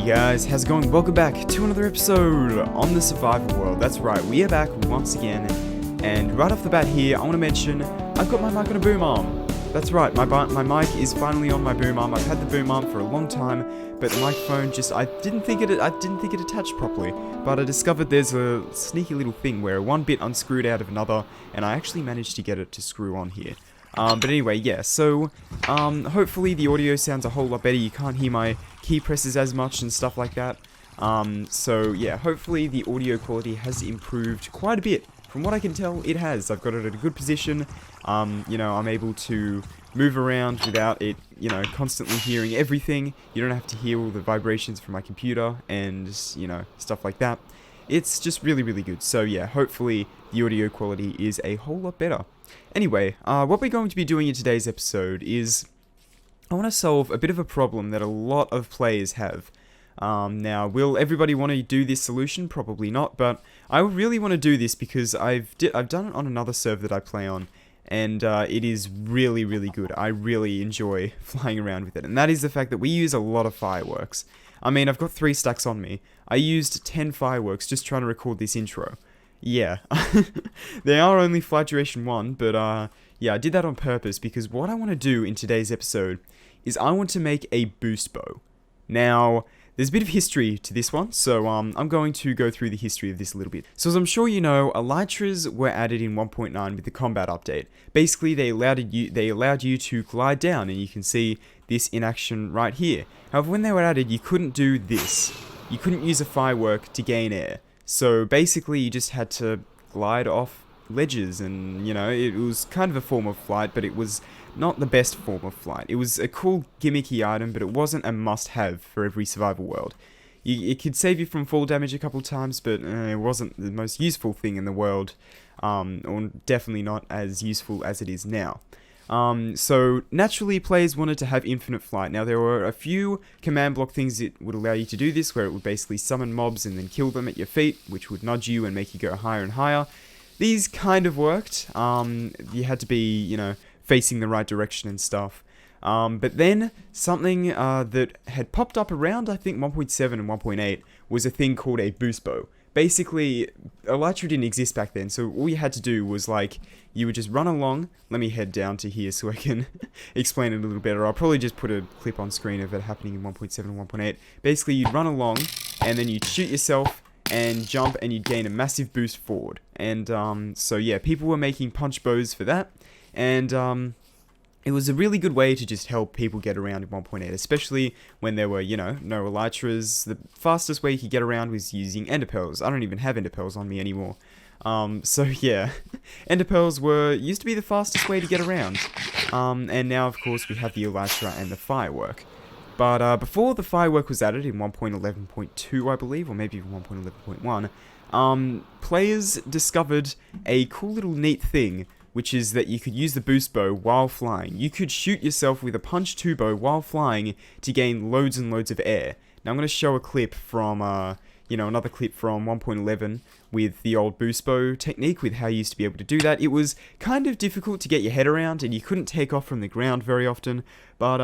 Hey guys, how's it going? Welcome back to another episode on the survival world. That's right, we are back once again, and right off the bat here, I want to mention I've got my mic on a boom arm. That's right, my mic is finally on my boom arm. I've had the boom arm for a long time, but the microphone I didn't think it attached properly. But I discovered there's a sneaky little thing where one bit unscrewed out of another, and I actually managed to get it to screw on here. But anyway, yeah, so, hopefully the audio sounds a whole lot better. You can't hear my key presses as much and stuff like that. So, yeah, hopefully the audio quality has improved quite a bit. From what I can tell, it has. I've got it at a good position. You know, I'm able to move around without it, you know, constantly hearing everything. You don't have to hear all the vibrations from my computer and, you know, stuff like that. It's just really, really good. So, yeah, hopefully the audio quality is a whole lot better. Anyway, what we're going to be doing in today's episode is I want to solve a bit of a problem that a lot of players have. Now, will everybody want to do this solution? Probably not, but I really want to do this because I've done it on another server that I play on, and it is really, really good. I really enjoy flying around with it, and that is the fact that we use a lot of fireworks. I mean, I've got 3 stacks on me. I used 10 fireworks just trying to record this intro. Yeah, they are only flight duration 1, but yeah, I did that on purpose because what I want to do in today's episode is I want to make a boost bow. Now, there's a bit of history to this one, so I'm going to go through the history of this a little bit. So as I'm sure you know, elytras were added in 1.9 with the combat update. Basically, they allowed you to glide down, and you can see this in action right here. However, when they were added, you couldn't do this. You couldn't use a firework to gain air. So basically, you just had to glide off ledges, and, you know, it was kind of a form of flight, but it was not the best form of flight. It was a cool gimmicky item, but it wasn't a must-have for every survival world. It could save you from fall damage a couple times, but it wasn't the most useful thing in the world, or definitely not as useful as it is now. So naturally players wanted to have infinite flight. Now there were a few command block things that would allow you to do this, where it would basically summon mobs and then kill them at your feet, which would nudge you and make you go higher and higher. These kind of worked. You had to be, you know, facing the right direction and stuff. But then something that had popped up around, I think, 1.7 and 1.8 was a thing called a boost bow. Basically, elytra didn't exist back then, so all you had to do was, like, you would just run along. Let me head down to here so I can explain it a little better. I'll probably just put a clip on screen of it happening in 1.7 and 1.8. Basically, you'd run along, and then you'd shoot yourself and jump, and you'd gain a massive boost forward. And, so yeah, people were making punch bows for that, and, it was a really good way to just help people get around in 1.8, especially when there were, you know, no elytras. The fastest way you could get around was using ender pearls. I don't even have ender pearls on me anymore. So yeah, ender pearls used to be the fastest way to get around. And now, of course, we have the elytra and the firework. But before the firework was added in 1.11.2, I believe, or maybe even 1.11.1, players discovered a cool little neat thing, which is that you could use the boost bow while flying. You could shoot yourself with a punch 2 bow while flying to gain loads and loads of air. Now I'm going to show a clip from, you know, another clip from 1.11 with the old boost bow technique, with how you used to be able to do that. It was kind of difficult to get your head around, and you couldn't take off from the ground very often. But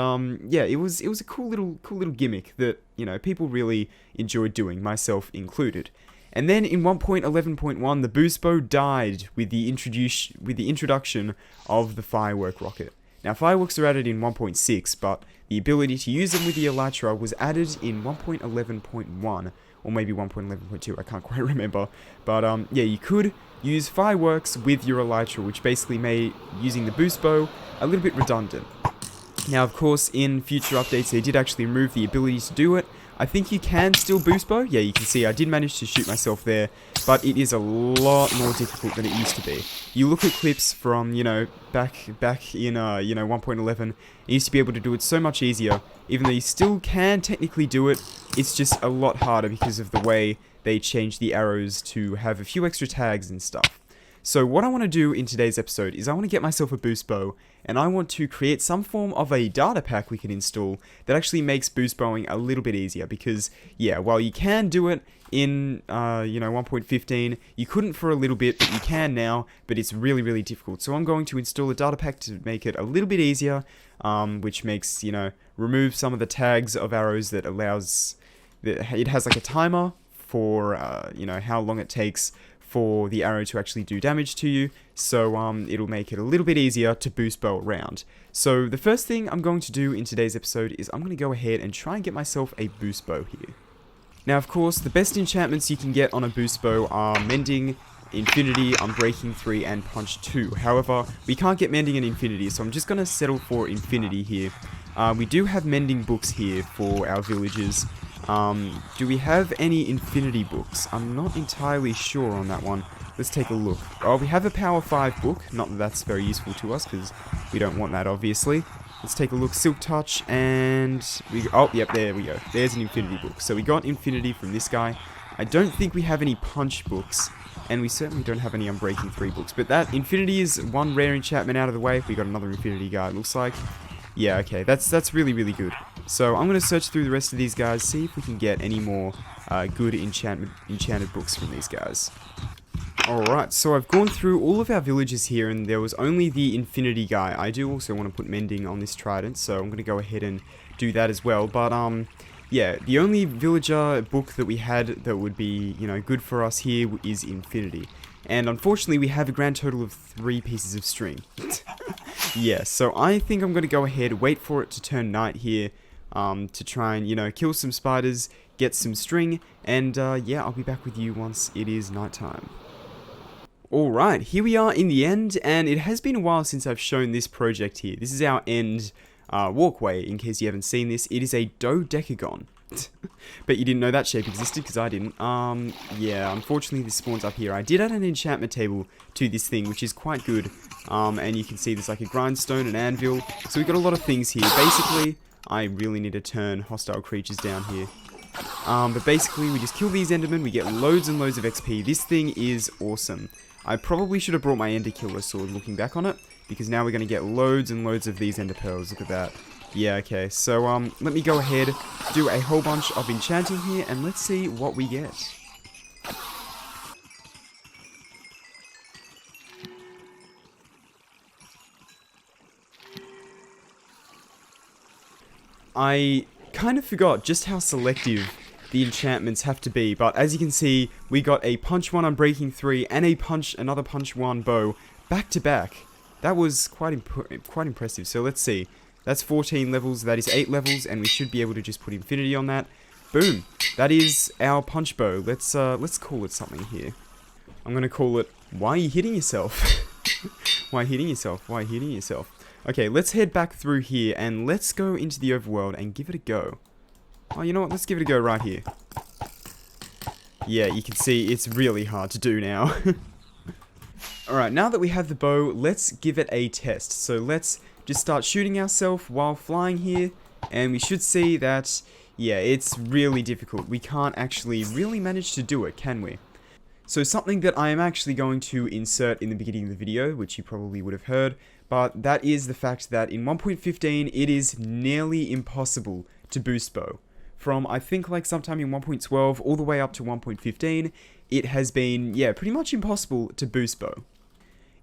yeah, it was a cool little gimmick that, you know, people really enjoyed doing, myself included. And then in 1.11.1, the boost bow died with the introduction of the firework rocket. Now, fireworks are added in 1.6, but the ability to use them with the elytra was added in 1.11.1, or maybe 1.11.2, I can't quite remember. But yeah, you could use fireworks with your elytra, which basically made using the boost bow a little bit redundant. Now, of course, in future updates, they did actually remove the ability to do it. I think you can still boost bow. Yeah, you can see I did manage to shoot myself there, but it is a lot more difficult than it used to be. You look at clips from, you know, back in, you know, 1.11, you used to be able to do it so much easier. Even though you still can technically do it, it's just a lot harder because of the way they changed the arrows to have a few extra tags and stuff. So what I want to do in today's episode is I want to get myself a boost bow, and I want to create some form of a data pack we can install that actually makes boost bowing a little bit easier, because yeah, while you can do it in you know, 1.15, you couldn't for a little bit, but you can now, but it's really, really difficult. So I'm going to install a data pack to make it a little bit easier, which makes, you know, remove some of the tags of arrows that allows it has like a timer for, you know, how long it takes for the arrow to actually do damage to you, so it'll make it a little bit easier to boost bow around. So the first thing I'm going to do in today's episode is I'm going to go ahead and try and get myself a boost bow here. Now, of course, the best enchantments you can get on a boost bow are Mending, Infinity, Unbreaking 3, and Punch 2. However, we can't get Mending and Infinity, so I'm just going to settle for Infinity here. We do have Mending books here for our villagers. Do we have any Infinity books? I'm not entirely sure on that one. Let's take a look. Oh, we have a Power 5 book. Not that that's very useful to us, because we don't want that, obviously. Let's take a look. Silk Touch, and oh, yep, there we go. There's an Infinity book. So we got Infinity from this guy. I don't think we have any Punch books, and we certainly don't have any Unbreaking 3 books. But that Infinity is one rare enchantment out of the way. We got another Infinity guy, it looks like. Yeah, okay, that's really, really good. So I'm going to search through the rest of these guys, see if we can get any more good enchanted books from these guys. Alright, so I've gone through all of our villagers here, and there was only the Infinity guy. I do also want to put Mending on this trident, so I'm going to go ahead and do that as well. But, yeah, the only villager book that we had that would be, you know, good for us here is Infinity. And unfortunately, we have a grand total of 3 pieces of string. Yeah, so I think I'm going to go ahead, wait for it to turn night here, to try and, you know, kill some spiders, get some string, and, yeah, I'll be back with you once it is nighttime. Alright, here we are in the end, and it has been a while since I've shown this project here. This is our end walkway, in case you haven't seen this. It is a dodecagon. Bet you didn't know that shape existed, because I didn't. Yeah, unfortunately this spawns up here. I did add an enchantment table to this thing, which is quite good. And you can see there's like a grindstone, an anvil. So we've got a lot of things here. Basically, I really need to turn hostile creatures down here. But basically, we just kill these endermen, we get loads and loads of XP. This thing is awesome. I probably should have brought my ender killer sword looking back on it, because now we're going to get loads and loads of these ender pearls. Look at that. Yeah, okay, so let me go ahead, do a whole bunch of enchanting here, and let's see what we get. I kind of forgot just how selective the enchantments have to be, but as you can see, we got a Punch 1 Unbreaking 3 and another Punch 1 bow back to back. That was quite impressive. So let's see. That's 14 levels, that is 8 levels, and we should be able to just put Infinity on that. Boom! That is our punch bow. Let's call it something here. I'm gonna call it, why are you hitting yourself? Why hitting yourself? Why hitting yourself? Okay, let's head back through here, and let's go into the overworld and give it a go. Oh, you know what? Let's give it a go right here. Yeah, you can see it's really hard to do now. Alright, now that we have the bow, let's give it a test. So let's just start shooting ourselves while flying here, and we should see that, yeah, it's really difficult. We can't actually really manage to do it, can we? So something that I am actually going to insert in the beginning of the video, which you probably would have heard, but that is the fact that in 1.15 it is nearly impossible to boost bow. From, I think, like sometime in 1.12 all the way up to 1.15, it has been, yeah, pretty much impossible to boost bow.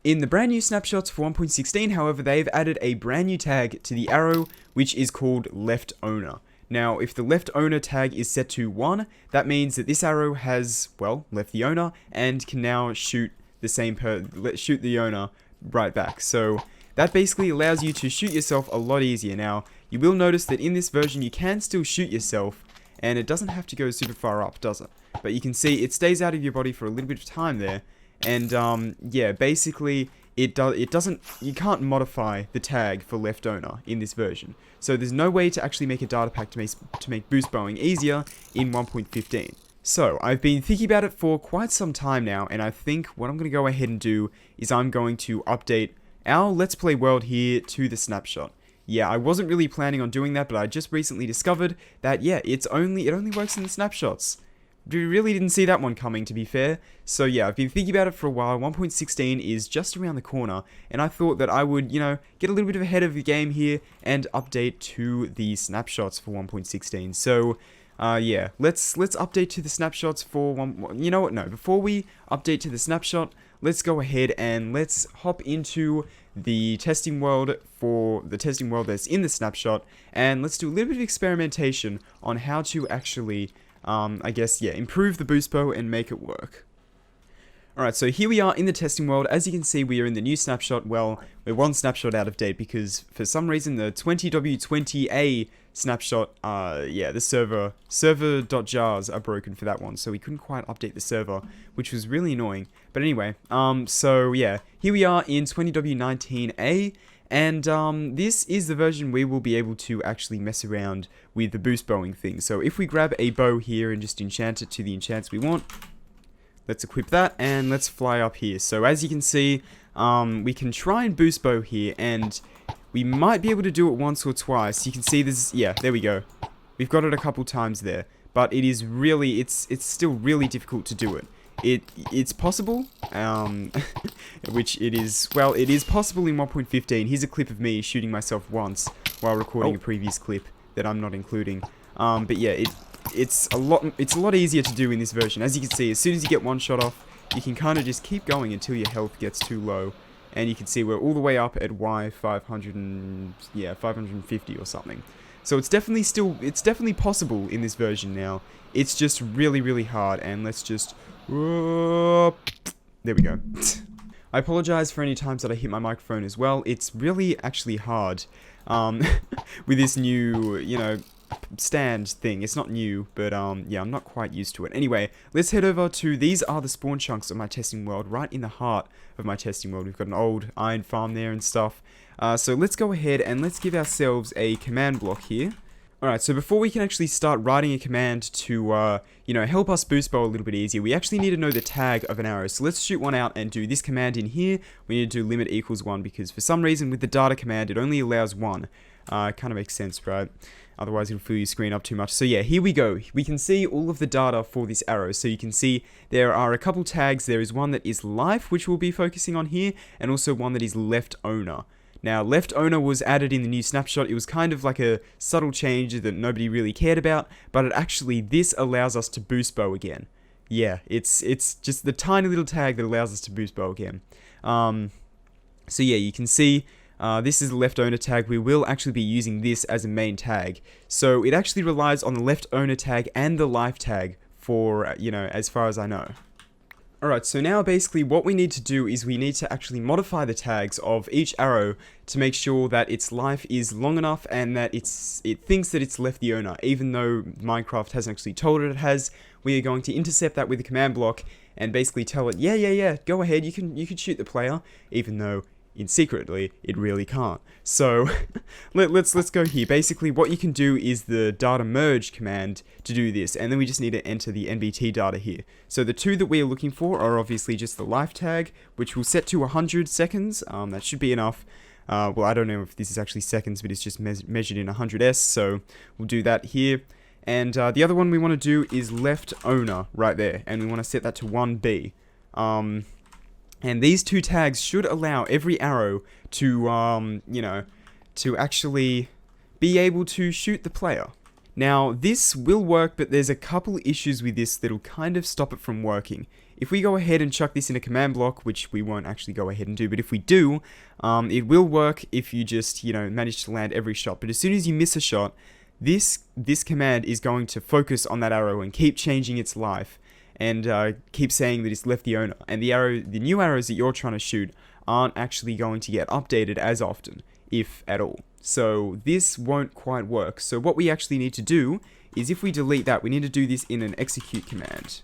In the brand new snapshots for 1.16, however, they've added a brand new tag to the arrow, which is called Left Owner. Now, if the Left Owner tag is set to 1, that means that this arrow has, well, left the owner, and can now shoot the owner right back. So that basically allows you to shoot yourself a lot easier. Now, you will notice that in this version you can still shoot yourself, and it doesn't have to go super far up, does it? But you can see it stays out of your body for a little bit of time there, and yeah, basically you can't modify the tag for Left Owner in this version. So there's no way to actually make a data pack to make boost bowing easier in 1.15. So I've been thinking about it for quite some time now, and I think what I'm going to go ahead and do is I'm going to update our Let's Play world here to the snapshot. Yeah, I wasn't really planning on doing that, but I just recently discovered that, yeah, it only works in the snapshots. We really didn't see that one coming, to be fair. So yeah, I've been thinking about it for a while. 1.16 is just around the corner, and I thought that I would, you know, get a little bit ahead of the game here and update to the snapshots for 1.16. So yeah, let's update to the snapshots for you know what? No, before we update to the snapshot, let's go ahead and let's hop into the testing world for the testing world that's in the snapshot, and let's do a little bit of experimentation on how to actually I guess, yeah, improve the boost bow and make it work. Alright, so here we are in the testing world. As you can see, we are in the new snapshot. Well, we're one snapshot out of date because for some reason the 20W20A snapshot, yeah, the server.jars are broken for that one, so we couldn't quite update the server, which was really annoying. But anyway, so yeah, here we are in 20W19A, and this is the version we will be able to actually mess around with the boost bowing thing. So if we grab a bow here and just enchant it to the enchants we want, let's equip that, and let's fly up here. So as you can see, we can try and boost bow here, and we might be able to do it once or twice. You can see this, yeah, there we go. We've got it a couple times there, but it is really, it's still really difficult to do it. It's possible, which it is, well, it is possible in 1.15. Here's a clip of me shooting myself once while recording a previous clip that I'm not including. But yeah, it's a lot easier to do in this version. As you can see, as soon as you get one shot off, you can kind of just keep going until your health gets too low. And you can see we're all the way up at Y550 or something. So it's definitely possible in this version now. It's just really, really hard, and let's just, there we go. I apologize for any times that I hit my microphone as well. It's really actually hard, with this new, you know, stand thing. It's not new, but yeah, I'm not quite used to it. Anyway, let's head over to, these are the spawn chunks of my testing world, right in the heart of my testing world. We've got an old iron farm there and stuff. So let's go ahead and let's give ourselves a command block here. Alright, so before we can actually start writing a command to, you know, help us boost bow a little bit easier, we actually need to know the tag of an arrow. So let's shoot one out and do this command in here. We need to do limit equals 1, because for some reason with the data command, it only allows 1. Kind of makes sense, right? Otherwise it'll fill your screen up too much. So yeah, here we go. We can see all of the data for this arrow. So you can see there are a couple tags. There is one that is life, which we'll be focusing on here, and also one that is left owner. Now, left owner was added in the new snapshot. It was kind of like a subtle change that nobody really cared about, but this allows us to boost bow again. Yeah, it's just the tiny little tag that allows us to boost bow again. So yeah, you can see this is the left owner tag. We will actually be using this as a main tag. So it actually relies on the left owner tag and the life tag for, you know, as far as I know. Alright, so now basically what we need to do is we need to actually modify the tags of each arrow to make sure that its life is long enough and that it thinks that it's left the owner, even though Minecraft hasn't actually told it it has. We are going to intercept that with the command block and basically tell it, yeah, go ahead, you can shoot the player, even though secretly it really can't. So let's go here. Basically what you can do is the data merge command to do this, and then we just need to enter the NBT data here. So the two that we are looking for are obviously just the life tag, which we'll set to 100 seconds. That should be enough. Well, I don't know if this is actually seconds, but it's just measured in 100s, so we'll do that here. And the other one we want to do is left owner right there, and we want to set that to 1B. And these two tags should allow every arrow to, you know, to actually be able to shoot the player. Now, this will work, but there's a couple issues with this that'll kind of stop it from working. If we go ahead and chuck this in a command block, which we won't actually go ahead and do, but if we do, it will work if you just, you know, manage to land every shot. But as soon as you miss a shot, this command is going to focus on that arrow and keep changing its life. And keep saying that it's left the owner, and the new arrows that you're trying to shoot aren't actually going to get updated as often, if at all. So this won't quite work. So what we actually need to do is, if we delete that, we need to do this in an execute command.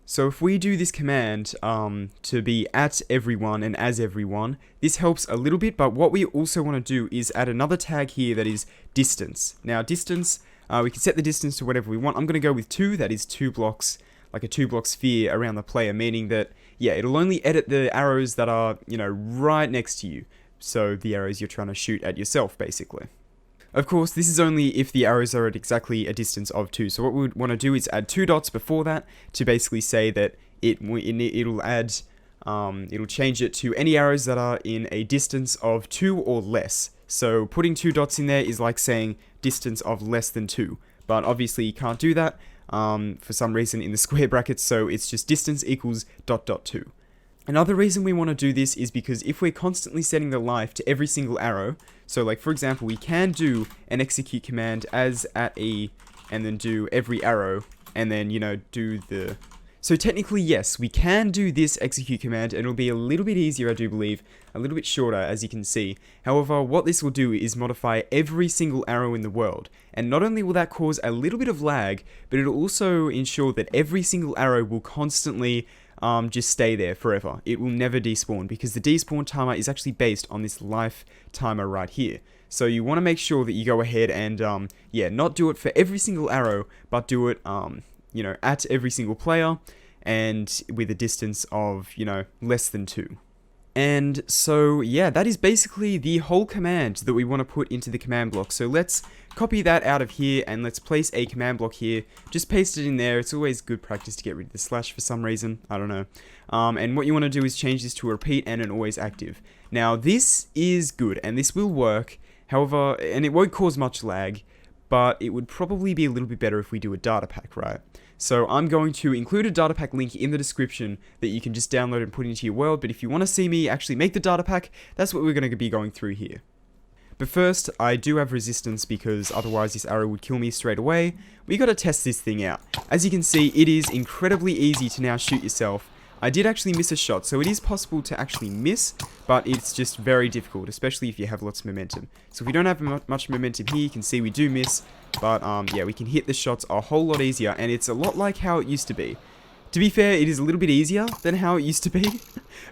So if we do this command to be at everyone and as everyone, this helps a little bit, but what we also want to do is add another tag here that is distance. Now distance, we can set the distance to whatever we want. I'm going to go with 2, that is 2 blocks. Like a 2-block sphere around the player, meaning that, yeah, it'll only edit the arrows that are, you know, right next to you. So the arrows you're trying to shoot at yourself, basically. Of course, this is only if the arrows are at exactly a distance of 2. So what we would want to do is add 2 dots before that to basically say that it'll add, it'll change it to any arrows that are in a distance of 2 or less. So putting 2 dots in there is like saying distance of less than 2. But obviously you can't do that. For some reason in the square brackets, so it's just distance equals ... 2. Another reason we want to do this is because if we're constantly setting the life to every single arrow, so like for example we can do an execute command as at E and then do every arrow and then, you know, do the... So technically, yes, we can do this execute command, and it'll be a little bit easier, I do believe, a little bit shorter, as you can see. However, what this will do is modify every single arrow in the world, and not only will that cause a little bit of lag, but it'll also ensure that every single arrow will constantly just stay there forever. It will never despawn, because the despawn timer is actually based on this life timer right here. So you want to make sure that you go ahead and, yeah, not do it for every single arrow, but do it, you know, at every single player, and with a distance of, you know, less than 2. And so, yeah, that is basically the whole command that we want to put into the command block. So let's copy that out of here, and let's place a command block here. Just paste it in there. It's always good practice to get rid of the slash for some reason. I don't know. And what you want to do is change this to a repeat and an always active. Now, this is good, and this will work. However, and it won't cause much lag, but it would probably be a little bit better if we do a data pack, right? So I'm going to include a data pack link in the description that you can just download and put into your world, but if you want to see me actually make the data pack, that's what we're going to be going through here. But first, I do have resistance because otherwise this arrow would kill me straight away. We got to test this thing out. As you can see, it is incredibly easy to now shoot yourself. I did actually miss a shot, so it is possible to actually miss, but it's just very difficult, especially if you have lots of momentum. So if we don't have much momentum here, you can see we do miss, but yeah, we can hit the shots a whole lot easier, and it's a lot like how it used to be. To be fair, it is a little bit easier than how it used to be,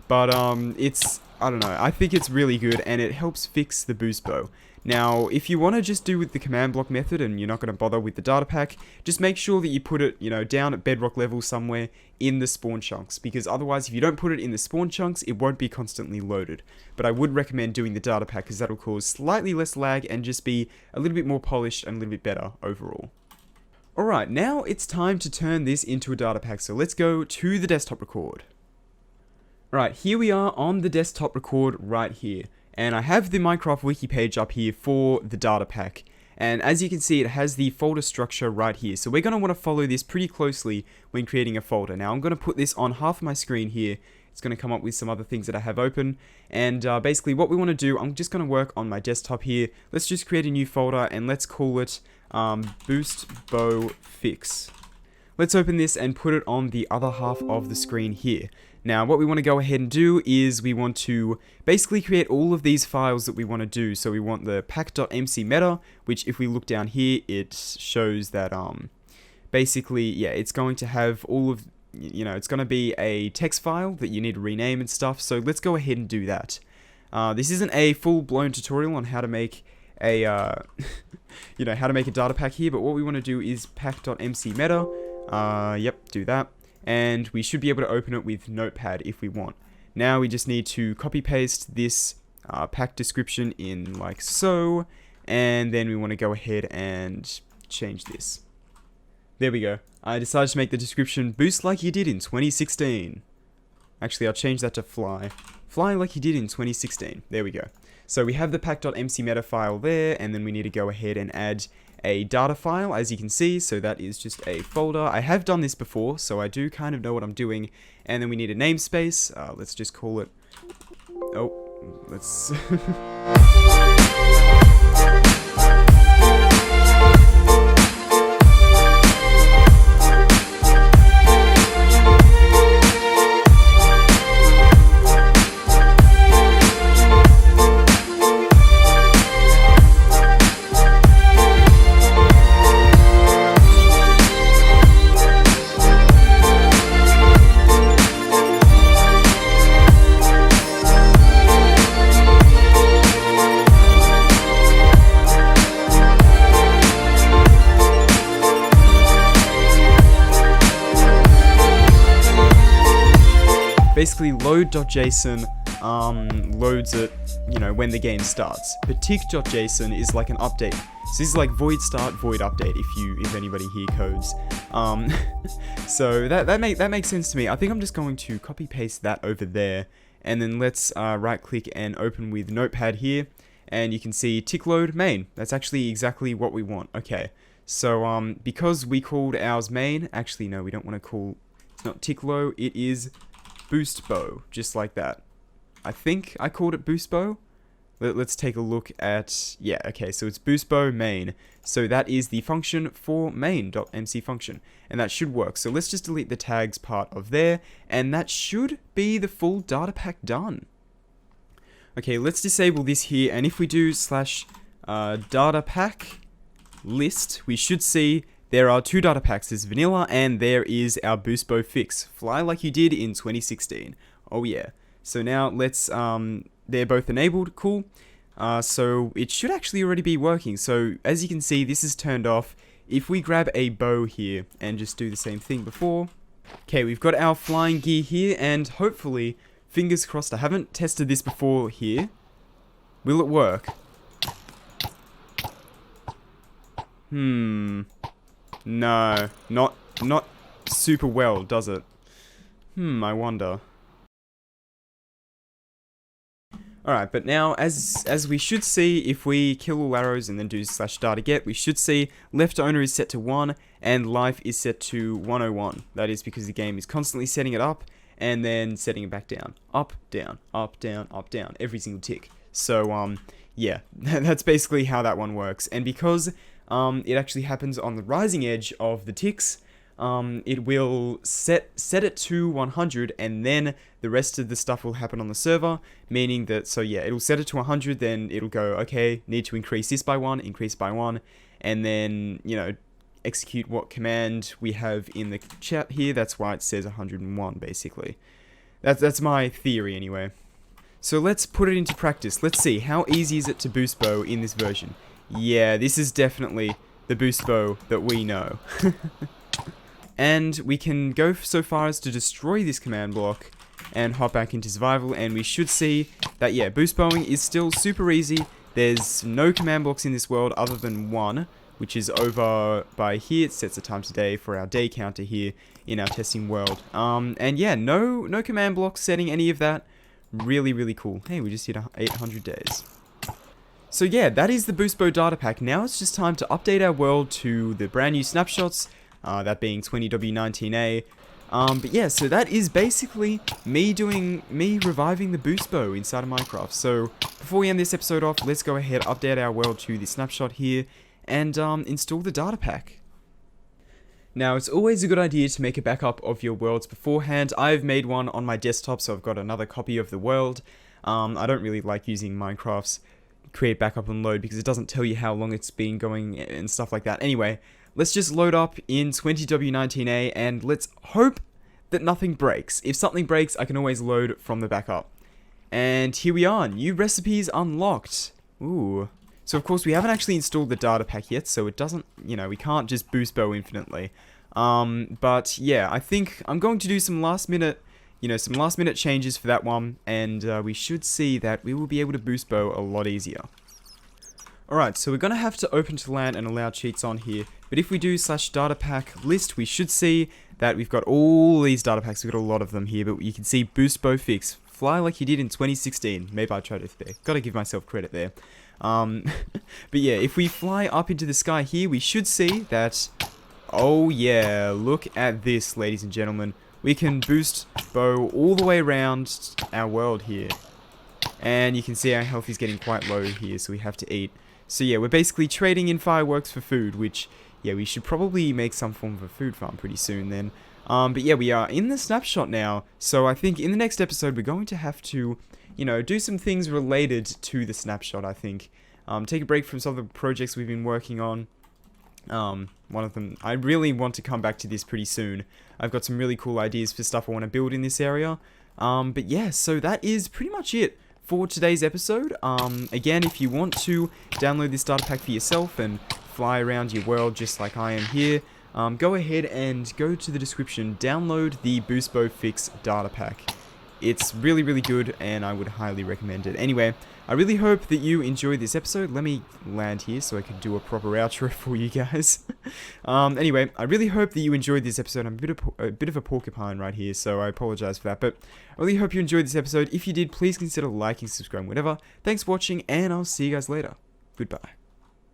but it's, I don't know, I think it's really good, and it helps fix the boost bow. Now, if you want to just do with the command block method and you're not going to bother with the data pack, just make sure that you put it, you know, down at bedrock level somewhere in the spawn chunks, because otherwise if you don't put it in the spawn chunks, it won't be constantly loaded. But I would recommend doing the data pack, because that'll cause slightly less lag and just be a little bit more polished and a little bit better overall. Alright, now it's time to turn this into a data pack, so let's go to the desktop record. Alright, here we are on the desktop record right here. And I have the Minecraft wiki page up here for the data pack. And as you can see, it has the folder structure right here. So we're going to want to follow this pretty closely when creating a folder. Now I'm going to put this on half of my screen here. It's going to come up with some other things that I have open. And basically what we want to do, I'm just going to work on my desktop here. Let's just create a new folder and let's call it Boost Bow Fix. Let's open this and put it on the other half of the screen here. Now, what we want to go ahead and do is we want to basically create all of these files that we want to do. So we want the pack.mcmeta, which if we look down here, it shows that basically, yeah, it's going to have all of, you know, it's going to be a text file that you need to rename and stuff. So let's go ahead and do that. This isn't a full-blown tutorial on how to make a, you know, how to make a data pack here, but what we want to do is pack.mcmeta. Yep, do that. And we should be able to open it with Notepad if we want. Now we just need to copy paste this pack description in like so, and then we want to go ahead and change this. There we go. I decided to make the description boost like you did in 2016. Actually, I'll change that to fly. Fly like you did in 2016. There we go. So we have the pack.mcmeta file there, and then we need to go ahead and add a data file, as you can see. So that is just a folder. I have done this before, so I do kind of know what I'm doing. And then we need a namespace. Let's just call it, oh, let's basically load.json loads it, you know, when the game starts. But tick.json is like an update. So this is like void start, void update if anybody here codes. So that makes sense to me. I think I'm just going to copy paste that over there, and then let's right click and open with Notepad here, and you can see tick load main. That's actually exactly what we want. Okay. So because we called ours main, actually no, we don't want to call, it's not tick low, it is boost bow, just like that. I think I called it boost bow. let's take a look at, yeah, okay, so it's boostbow main. So that is the function for main.mc function, and that should work. So let's just delete the tags part of there, and that should be the full data pack done. Okay, let's disable this here, and if we do slash data pack list, we should see there are 2 data packs. There's vanilla, and there is our boostbow fix. Fly like you did in 2016. Oh yeah. So now let's, they're both enabled, cool. So it should actually already be working. So as you can see, this is turned off. If we grab a bow here and just do the same thing before. Okay, we've got our flying gear here, and hopefully, fingers crossed, I haven't tested this before here. Will it work? No, not super well, does it? I wonder. Alright, but now, as we should see, if we kill all arrows and then do slash data get, we should see left owner is set to 1, and life is set to 101. That is because the game is constantly setting it up, and then setting it back down. Up, down, up, down, up, down, every single tick. So, yeah, that's basically how that one works. And because it actually happens on the rising edge of the ticks, it will set it to 100, and then the rest of the stuff will happen on the server, meaning that, so yeah, it'll set it to 100, then it'll go, okay, need to increase this by 1, increase by 1, and then, you know, execute what command we have in the chat here. That's why it says 101, basically. That's my theory, anyway. So let's put it into practice. Let's see, how easy is it to boost bow in this version? Yeah, this is definitely the boost bow that we know. And we can go so far as to destroy this command block and hop back into survival, and we should see that, yeah, boost bowing is still super easy. There's no command blocks in this world other than one, which is over by here. It sets the time today for our day counter here in our testing world. And yeah, no command blocks setting any of that. Really, really cool. Hey, we just hit 800 days. So yeah, that is the boost bow data pack. Now it's just time to update our world to the brand new snapshots. That being 20W19A. But yeah, so that is basically me reviving the boost bow inside of Minecraft. So before we end this episode off, let's go ahead, update our world to the snapshot here, and install the data pack. Now, it's always a good idea to make a backup of your worlds beforehand. I've made one on my desktop, so I've got another copy of the world. I don't really like using Minecraft's create backup and load because it doesn't tell you how long it's been going and stuff like that. Anyway, let's just load up in 20W19A, and let's hope that nothing breaks. If something breaks, I can always load from the backup. And here we are, new recipes unlocked. Ooh. So of course we haven't actually installed the data pack yet, so it doesn't, you know, we can't just boost bow infinitely. But yeah, I think I'm going to do some last minute changes for that one, and we should see that we will be able to boost bow a lot easier. Alright, so we're going to have to open to LAN and allow cheats on here, but if we do slash data pack list, we should see that we've got all these data packs. We've got a lot of them here, but you can see boost bow fix, fly like you did in 2016. Maybe I tried it there. Gotta give myself credit there. But yeah, if we fly up into the sky here, we should see that, oh yeah, look at this, ladies and gentlemen. We can boost bow all the way around our world here. And you can see our health is getting quite low here, so we have to eat. So yeah, we're basically trading in fireworks for food, which, yeah, we should probably make some form of a food farm pretty soon then. But yeah, we are in the snapshot now, so I think in the next episode we're going to have to, you know, do some things related to the snapshot, I think. Take a break from some of the projects we've been working on. One of them, I really want to come back to this pretty soon. I've got some really cool ideas for stuff I want to build in this area. But yeah, so that is pretty much it for today's episode. Again, if you want to download this data pack for yourself and fly around your world just like I am here, go ahead and go to the description, download the Boost Bow Fix data pack. It's really, really good, and I would highly recommend it. Anyway, I really hope that you enjoyed this episode. Let me land here so I can do a proper outro for you guys. Anyway, I really hope that you enjoyed this episode. I'm a bit of a porcupine right here, so I apologize for that. But I really hope you enjoyed this episode. If you did, please consider liking, subscribing, whatever. Thanks for watching, and I'll see you guys later. Goodbye.